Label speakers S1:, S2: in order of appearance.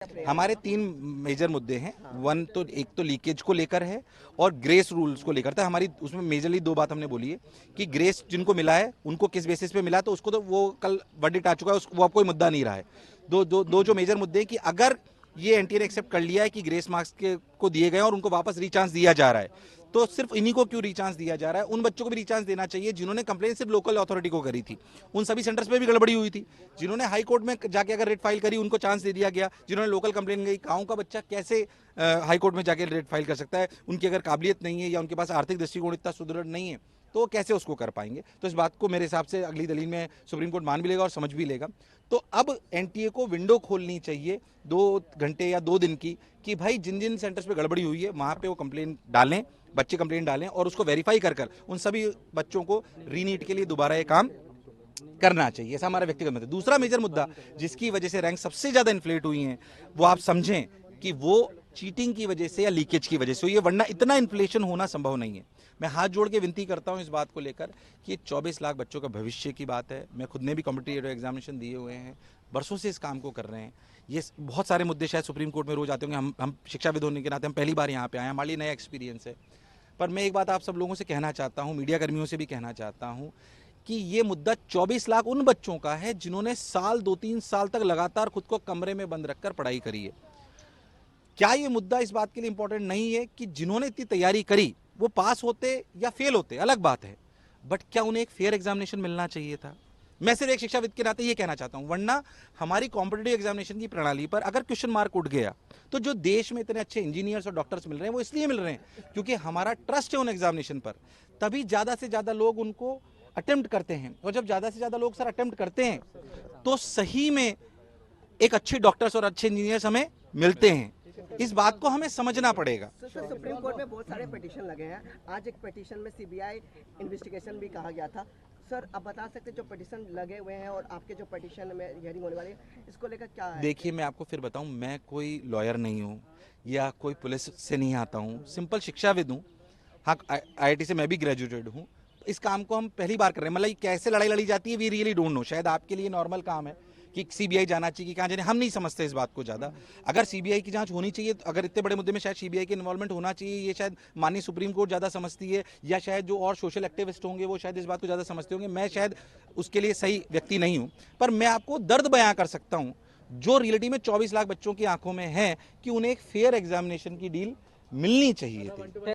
S1: हमारे 3 मेजर मुद्दे हैं। वन तो एक तो लीकेज को लेकर है और ग्रेस रूल्स को लेकर था। हमारी उसमें मेजरली 2 बात हमने बोली है कि ग्रेस जिनको मिला है उनको किस बेसिस पे मिला, तो उसको तो वो कल वर्डिक्ट आ चुका है, वो अब कोई मुद्दा नहीं रहा है। दो जो मेजर मुद्दे हैं कि अगर ये एनटीए ने एक्सेप्ट कर लिया है कि ग्रेस मार्क्स के को दिए गए और उनको वापस रीचांस दिया जा रहा है, तो सिर्फ इन्हीं को क्यों रीचांस दिया जा रहा है? उन बच्चों को भी रीचांस देना चाहिए जिन्होंने कंप्लेन सिर्फ लोकल अथॉरिटी को करी थी। उन सभी सेंटर्स पे भी गड़बड़ी हुई थी। जिन्होंने हाई कोर्ट में जाके अगर रेट फाइल करी उनको चांस दे दिया गया। जिन्होंने लोकल कंप्लेन गई, गांव का बच्चा कैसे हाई कोर्ट में जाके रेट फाइल कर सकता है? उनकी अगर काबिलियत नहीं है या उनके पास आर्थिक दृष्टिकोण इतना सुदृढ़ नहीं है तो कैसे उसको कर पाएंगे? तो इस बात को मेरे हिसाब से अगली दलील में सुप्रीम कोर्ट मान भी लेगा और समझ भी लेगा। तो अब एनटीए को विंडो खोलनी चाहिए 2 घंटे या 2 दिन की, कि भाई जिन जिन सेंटर्स पे गड़बड़ी हुई है वहां पे वो कंप्लेन डालें, बच्चे कंप्लेन डालें और उसको वेरीफाई कर उन सभी बच्चों को रीनीट के लिए दोबारा ये काम करना चाहिए। ऐसा हमारा व्यक्तिगत मत है। दूसरा मेजर मुद्दा जिसकी वजह से रैंक सबसे ज्यादा इन्फ्लेट हुई है, वो आप समझें कि वो चीटिंग की वजह से या लीकेज की वजह से हुई है, वरना इतना इन्फ्लेशन होना संभव नहीं है। मैं हाथ जोड़ के विनती करता हूं इस बात को लेकर कि 24 लाख बच्चों का भविष्य की बात है। मैं खुद ने भी कॉम्पिटिटिव एग्जामिनेशन दिए हुए हैं, बरसों से इस काम को कर रहे हैं। ये बहुत सारे मुद्दे शायद सुप्रीम कोर्ट में रोज आते होंगे, हम शिक्षाविद होने के नाते हम पहली बार यहाँ पे आए हैं, हमारे लिए नया एक्सपीरियंस है। पर मैं एक बात आप सब लोगों से कहना चाहता हूँ, मीडिया कर्मियों से भी कहना चाहता हूँ कि ये मुद्दा 24 लाख उन बच्चों का है जिन्होंने साल 2-3 साल तक लगातार खुद को कमरे में बंद रखकर पढ़ाई करी है। क्या ये मुद्दा इस बात के लिए इंपॉर्टेंट नहीं है कि जिन्होंने इतनी तैयारी करी वो पास होते या फेल होते, अलग बात है, बट क्या उन्हें एक फेयर एग्जामिनेशन मिलना चाहिए था? मैं सिर्फ एक शिक्षाविद के नाते ये कहना चाहता हूं, वरना हमारी कॉम्पिटिटिव एग्जामिनेशन की प्रणाली पर अगर क्वेश्चन मार्क उठ गया तो जो देश में इतने अच्छे इंजीनियर्स और डॉक्टर्स मिल रहे हैं वो इसलिए मिल रहे हैं क्योंकि हमारा ट्रस्ट है उन एग्जामिनेशन पर। तभी ज्यादा से ज्यादा लोग उनको अटेम्प्ट करते हैं, और जब ज्यादा से ज्यादा लोग सर अटेम्प्ट करते हैं तो सही में एक अच्छे डॉक्टर्स और अच्छे इंजीनियर्स हमें मिलते हैं। इस बात को हमें समझना पड़ेगा।
S2: सर, सुप्रीम कोर्ट में बहुत सारे पिटीशन लगे हैं। आज एक पिटीशन में सीबीआई इन्वेस्टिगेशन भी कहा गया था। सर, आप बता सकते जो पिटीशन लगे हुए हैं और आपके जो पिटीशन में हियरिंग होने वाली है, इसको लेकर क्या है?
S1: देखिए, मैं आपको फिर बताऊं, मैं कोई लॉयर नहीं हूं या कोई पुलिस से नहीं आता हूं, सिंपल शिक्षाविद हूं। हाँ, आईआईटी से मैं भी ग्रेजुएटेड हूं। इस काम को हम पहली बार कर रहे हैं, मतलब कैसे लड़ाई लड़ी जाती है वी रियली डोंट नो। शायद आपके लिए नॉर्मल काम है कि सीबीआई जाना चाहिए कि कहाँ जाने, हम नहीं समझते इस बात को ज़्यादा। अगर सीबीआई की जांच होनी चाहिए, अगर इतने बड़े मुद्दे में शायद सीबीआई का इन्वॉल्वमेंट होना चाहिए, ये शायद माननीय सुप्रीम कोर्ट ज़्यादा समझती है, या शायद जो और सोशल एक्टिविस्ट होंगे वो शायद इस बात को ज़्यादा समझते होंगे। मैं शायद उसके लिए सही व्यक्ति नहीं हूँ, पर मैं आपको दर्द बयां कर सकता हूँ जो रियलिटी में 24 लाख बच्चों की आंखों में है कि उन्हें एक फेयर एग्जामिनेशन की डील मिलनी चाहिए थी।